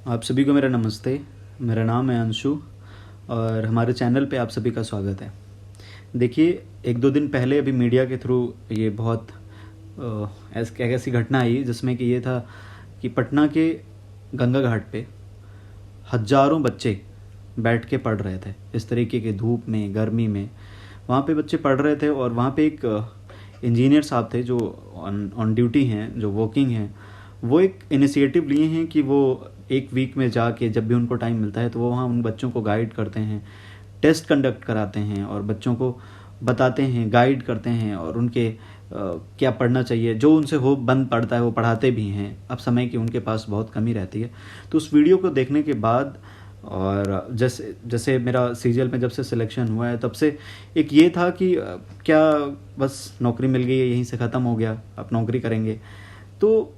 आप सभी को मेरा नमस्ते। मेरा नाम है अंशु और हमारे चैनल पे आप सभी का स्वागत है। देखिए, एक दो दिन पहले अभी मीडिया के थ्रू ये बहुत ऐसी घटना आई जिसमें कि ये था कि पटना के गंगा घाट पे हज़ारों बच्चे बैठ के पढ़ रहे थे। इस तरीके के धूप में, गर्मी में वहाँ पे बच्चे पढ़ रहे थे और वहाँ पे एक इंजीनियर साहब थे जो ऑन ड्यूटी हैं, जो वर्किंग हैं। वो एक इनिशिएटिव लिए हैं कि वो एक वीक में जाके जब भी उनको टाइम मिलता है तो वो वहाँ उन बच्चों को गाइड करते हैं, टेस्ट कंडक्ट कराते हैं और बच्चों को बताते हैं, गाइड करते हैं और उनके क्या पढ़ना चाहिए, जो उनसे हो बंद पड़ता है वो पढ़ाते भी हैं। अब समय की उनके पास बहुत कमी रहती है। तो उस वीडियो को देखने के बाद और जैसे जैसे मेरा सीजीएल में जब से सिलेक्शन हुआ है तब से एक ये था कि क्या बस नौकरी मिल गई है, यहीं से ख़त्म हो गया, अब नौकरी करेंगे। तो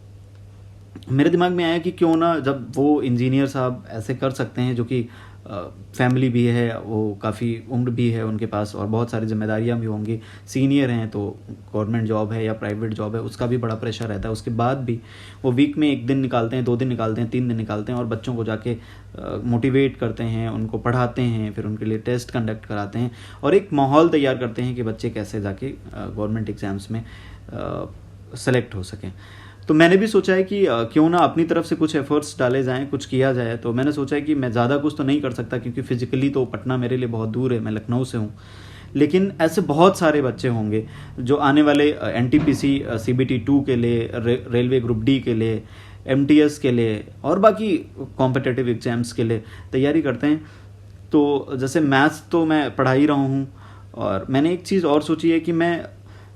मेरे दिमाग में आया कि क्यों ना, जब वो इंजीनियर साहब ऐसे कर सकते हैं, जो कि फैमिली भी है, वो काफ़ी उम्र भी है उनके पास और बहुत सारी जिम्मेदारियां भी होंगी, सीनियर हैं, तो गवर्नमेंट जॉब है या प्राइवेट जॉब है उसका भी बड़ा प्रेशर रहता है। उसके बाद भी वो वीक में 1 दिन निकालते हैं, 2 दिन निकालते हैं, 3 दिन निकालते हैं और बच्चों को जाके मोटिवेट करते हैं, उनको पढ़ाते हैं, फिर उनके लिए टेस्ट कंडक्ट कराते हैं और एक माहौल तैयार करते हैं कि बच्चे कैसे जाके गवर्नमेंट एग्ज़ाम्स में सेलेक्ट हो सकें। तो मैंने भी सोचा है कि क्यों ना अपनी तरफ से कुछ एफर्ट्स डाले जाएं, कुछ किया जाए। तो मैंने सोचा है कि मैं ज़्यादा कुछ तो नहीं कर सकता क्योंकि फ़िज़िकली तो पटना मेरे लिए बहुत दूर है, मैं लखनऊ से हूँ। लेकिन ऐसे बहुत सारे बच्चे होंगे जो आने वाले एनटीपीसी सीबीटी 2 के लिए, रेलवे ग्रुप डी के लिए, एमटीएस के लिए और बाकी कॉम्पिटिटिव एग्ज़ाम्स के लिए तैयारी करते हैं। तो जैसे मैथ्स तो मैं पढ़ा ही रहा हूँ और मैंने एक चीज़ और सोची है कि मैं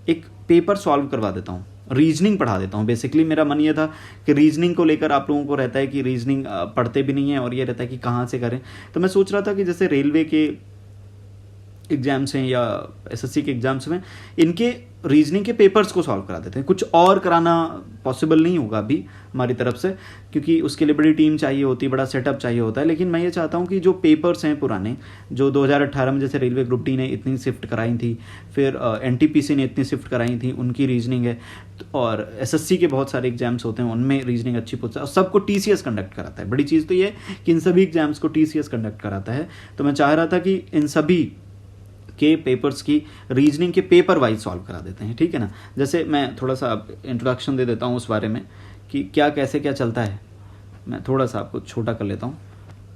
एक पेपर सॉल्व करवा देता हूँ, रीजनिंग पढ़ा देता हूँ। बेसिकली मेरा मन ये था कि रीजनिंग को लेकर आप लोगों को रहता है कि रीजनिंग पढ़ते भी नहीं है और ये रहता है कि कहाँ से करें। तो मैं सोच रहा था कि जैसे रेलवे के एग्जाम्स हैं या एसएससी के एग्जाम्स में, इनके रीजनिंग के पेपर्स को सॉल्व करा देते हैं। कुछ और कराना पॉसिबल नहीं होगा अभी हमारी तरफ से क्योंकि उसके लिए बड़ी टीम चाहिए होती है, बड़ा सेटअप चाहिए होता है। लेकिन मैं ये चाहता हूँ कि जो पेपर्स हैं पुराने, जो 2018 में जैसे रेलवे ग्रुप डी ने इतनी शिफ्ट कराई थी, फिर एनटीपीसी ने इतनी शिफ्ट कराई थी, उनकी रीजनिंग है, और एसएससी के बहुत सारे एग्जाम्स होते हैं उनमें रीजनिंग अच्छी पूछता है और सबको टीसीएस कंडक्ट कराता है। बड़ी चीज़ तो ये है कि इन सभी एग्जाम्स को टीसीएस कंडक्ट कराता है। तो मैं चाह रहा था कि इन सभी के पेपर्स की रीजनिंग के पेपर वाइज सॉल्व करा देते हैं, ठीक है ना। जैसे मैं थोड़ा सा इंट्रोडक्शन दे देता हूँ उस बारे में कि क्या कैसे क्या चलता है। मैं थोड़ा सा आपको छोटा कर लेता हूँ।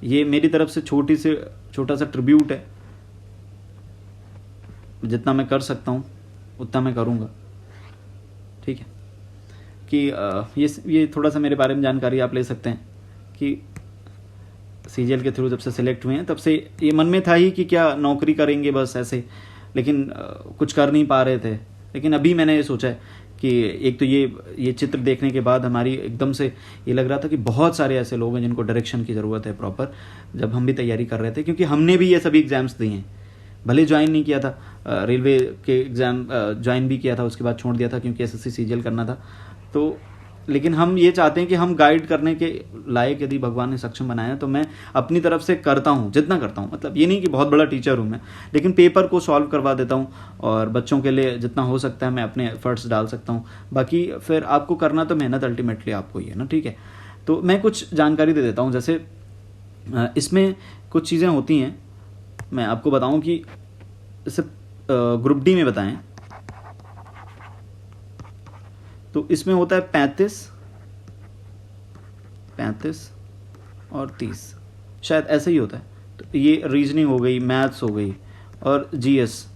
ये मेरी तरफ से छोटा सा ट्रिब्यूट है, जितना मैं कर सकता हूँ उतना मैं करूँगा, ठीक है। कि ये थोड़ा सा मेरे बारे में जानकारी आप ले सकते हैं कि सीजीएल के थ्रू जब से सिलेक्ट हुए हैं तब से ये मन में था ही कि क्या नौकरी करेंगे बस ऐसे, लेकिन कुछ कर नहीं पा रहे थे। लेकिन अभी मैंने ये सोचा है कि एक तो ये चित्र देखने के बाद हमारी एकदम से ये लग रहा था कि बहुत सारे ऐसे लोग हैं जिनको डायरेक्शन की ज़रूरत है प्रॉपर, जब हम भी तैयारी कर रहे थे, क्योंकि हमने भी ये सभी एग्ज़ाम्स दिए हैं। भले ज्वाइन नहीं किया था, रेलवे के एग्ज़ाम ज्वाइन भी किया था, उसके बाद छोड़ दिया था क्योंकि एसएससी सीजीएल करना था। तो लेकिन हम ये चाहते हैं कि हम गाइड करने के लायक यदि भगवान ने सक्षम बनाया तो मैं अपनी तरफ से करता हूँ, जितना करता हूँ। मतलब ये नहीं कि बहुत बड़ा टीचर हूँ मैं, लेकिन पेपर को सॉल्व करवा देता हूँ और बच्चों के लिए जितना हो सकता है मैं अपने एफर्ट्स डाल सकता हूँ। बाकी फिर आपको करना तो मेहनत अल्टीमेटली आपको ही है ना, ठीक है। तो मैं कुछ जानकारी दे देता हूँ। जैसे इसमें कुछ चीज़ें होती हैं, मैं आपको बताऊँ कि जैसे ग्रुप डी में बताएं तो इसमें होता है 35 और 30, शायद ऐसा ही होता है। तो ये रीजनिंग हो गई, मैथ्स हो गई और जीएस।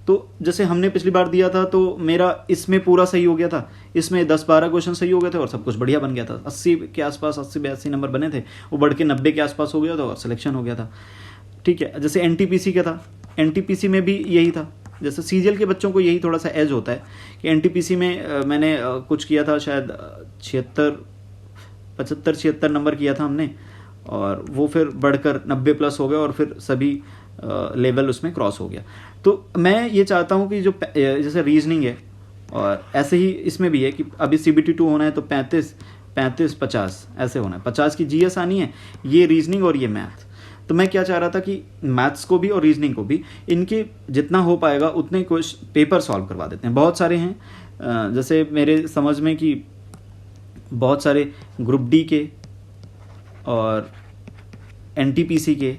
तो जैसे हमने पिछली बार दिया था तो मेरा इसमें पूरा सही हो गया था, इसमें 10-12 क्वेश्चन सही हो गए थे और सब कुछ बढ़िया बन गया था। 80 के आसपास, 80-82 नंबर बने थे, वो बढ़ के 90 के आसपास हो गया था और सिलेक्शन हो गया था, ठीक है। जैसे एनटीपीसी का था, एनटीपीसी में भी यही था। जैसे सीजीएल के बच्चों को यही थोड़ा सा एज होता है कि एनटीपीसी में मैंने कुछ किया था, शायद 75-76 नंबर किया था हमने, और वो फिर बढ़कर 90 प्लस हो गया और फिर सभी लेवल उसमें क्रॉस हो गया। तो मैं ये चाहता हूँ कि जो जैसे रीजनिंग है और ऐसे ही इसमें भी है कि अभी सीबीटी 2 होना है तो 35-50 ऐसे होना है। 50 की जीएस आनी है, ये रीजनिंग और ये मैथ। तो मैं क्या चाह रहा था कि मैथ्स को भी और रीजनिंग को भी इनके जितना हो पाएगा उतने कुछ पेपर सॉल्व करवा देते हैं। बहुत सारे हैं, जैसे मेरे समझ में कि बहुत सारे ग्रुप डी के और एनटीपीसी के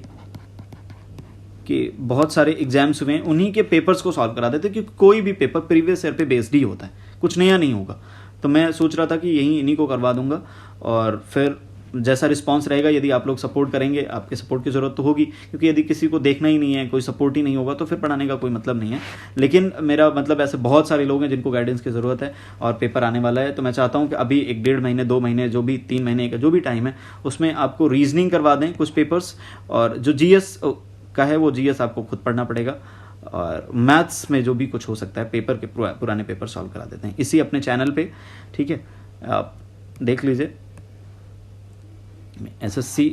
बहुत सारे एग्जाम्स हुए हैं, उन्हीं के पेपर्स को सॉल्व करा देते, क्योंकि कोई भी पेपर प्रीवियस ईयर पे बेस्ड ही होता है, कुछ नया नहीं होगा। तो मैं सोच रहा था कि यही इन्हीं को करवा दूंगा, और फिर जैसा रिस्पांस रहेगा, यदि आप लोग सपोर्ट करेंगे, आपके सपोर्ट की ज़रूरत तो होगी, क्योंकि यदि किसी को देखना ही नहीं है, कोई सपोर्ट ही नहीं होगा, तो फिर पढ़ाने का कोई मतलब नहीं है। लेकिन मेरा मतलब ऐसे बहुत सारे लोग हैं जिनको गाइडेंस की ज़रूरत है, और पेपर आने वाला है, तो मैं चाहता हूँ कि अभी 1-1.5 महीने 2 महीने जो भी 3 महीने का जो भी टाइम है, उसमें आपको रीजनिंग करवा दें कुछ पेपर्स, और जो जीएस का है वो जीएस आपको खुद पढ़ना पड़ेगा, और मैथ्स में जो भी कुछ हो सकता है पेपर के पुराने पेपर सॉल्व करा देते हैं इसी अपने चैनल पे। ठीक है, आप देख लीजिए। एसएससी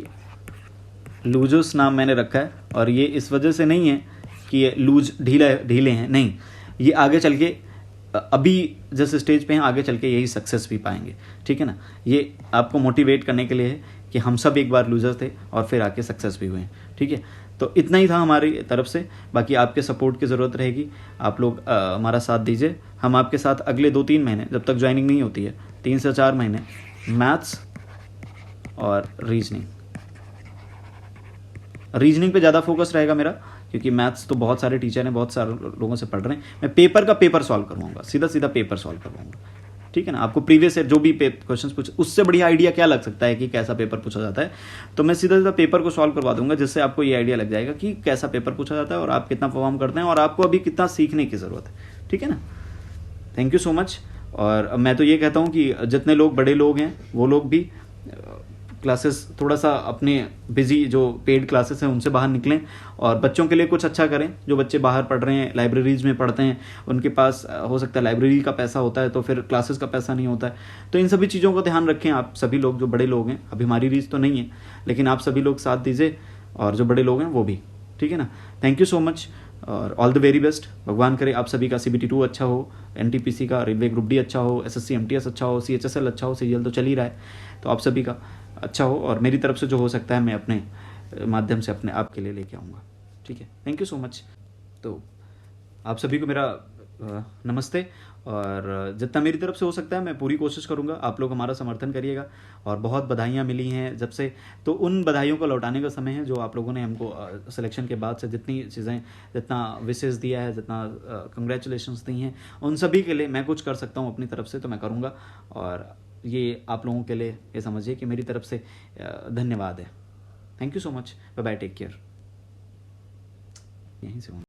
लूजर्स नाम मैंने रखा है, और ये इस वजह से नहीं है कि ये लूज ढीले हैं, नहीं, ये आगे चल के अभी जिस स्टेज पे हैं आगे चल के यही सक्सेस भी पाएंगे। ठीक है ना, ये आपको मोटिवेट करने के लिए है कि हम सब एक बार लूजर थे और फिर आके सक्सेस भी हुए हैं। ठीक है, तो इतना ही था हमारी तरफ से, बाकी आपके सपोर्ट की ज़रूरत रहेगी, आप लोग हमारा साथ दीजिए। हम आपके साथ अगले 2-3 महीने, जब तक ज्वाइनिंग नहीं होती है, 3 से 4 महीने मैथ्स और रीजनिंग पे ज़्यादा फोकस रहेगा मेरा, क्योंकि मैथ्स तो बहुत सारे टीचर हैं, बहुत सारे लोगों से पढ़ रहे हैं। मैं पेपर का पेपर सॉल्व करवाऊंगा, सीधा पेपर सॉल्व करवाऊंगा। ठीक है ना, आपको प्रीवियस ईयर जो भी क्वेश्चंस पूछे, उससे बढ़िया आइडिया क्या लग सकता है कि कैसा पेपर पूछा जाता है, तो मैं सीधा पेपर को सॉल्व करवा दूंगा, जिससे आपको ये आइडिया लग जाएगा कि कैसा पेपर पूछा जाता है और आप कितना परफॉर्म करते हैं, और आपको अभी कितना सीखने की ज़रूरत है। ठीक है ना, थैंक यू सो मच। और मैं तो ये कहता हूँ कि जितने लोग बड़े लोग हैं वो लोग भी क्लासेस थोड़ा सा अपने बिजी जो पेड क्लासेस हैं उनसे बाहर निकलें, और बच्चों के लिए कुछ अच्छा करें। जो बच्चे बाहर पढ़ रहे हैं, लाइब्रेरीज में पढ़ते हैं, उनके पास हो सकता है लाइब्रेरी का पैसा होता है, तो फिर क्लासेस का पैसा नहीं होता है, तो इन सभी चीज़ों का ध्यान रखें आप सभी लोग। जो बड़े लोग हैं, अभी हमारी रीच तो नहीं है, लेकिन आप सभी लोग साथ दीजिए, और जो बड़े लोग हैं वो भी। ठीक है ना, थैंक यू सो मच, और ऑल द वेरी बेस्ट। भगवान करे आप सभी का CBT 2 अच्छा हो, NTPC का रेलवे ग्रुप डी अच्छा हो, SSC MTS अच्छा हो, CHSL अच्छा हो, CGL तो चल ही रहा है, तो आप सभी का अच्छा हो, और मेरी तरफ से जो हो सकता है मैं अपने माध्यम से अपने आप के लिए लेके आऊँगा। ठीक है, थैंक यू सो मच। तो आप सभी को मेरा नमस्ते, और जितना मेरी तरफ से हो सकता है मैं पूरी कोशिश करूंगा। आप लोग हमारा समर्थन करिएगा, और बहुत बधाइयाँ मिली हैं जब से, तो उन बधाइयों को लौटाने का समय है जो आप लोगों ने हमको सिलेक्शन के बाद से जितनी चीज़ें, जितना विशेष दिया है, जितना कंग्रेचुलेशंस दी हैं, उन सभी के लिए मैं कुछ कर सकता हूँ अपनी तरफ से तो मैं करूँगा, और ये आप लोगों के लिए ये समझिए कि मेरी तरफ से धन्यवाद है। Thank you so much, bye bye, take care. यहीं से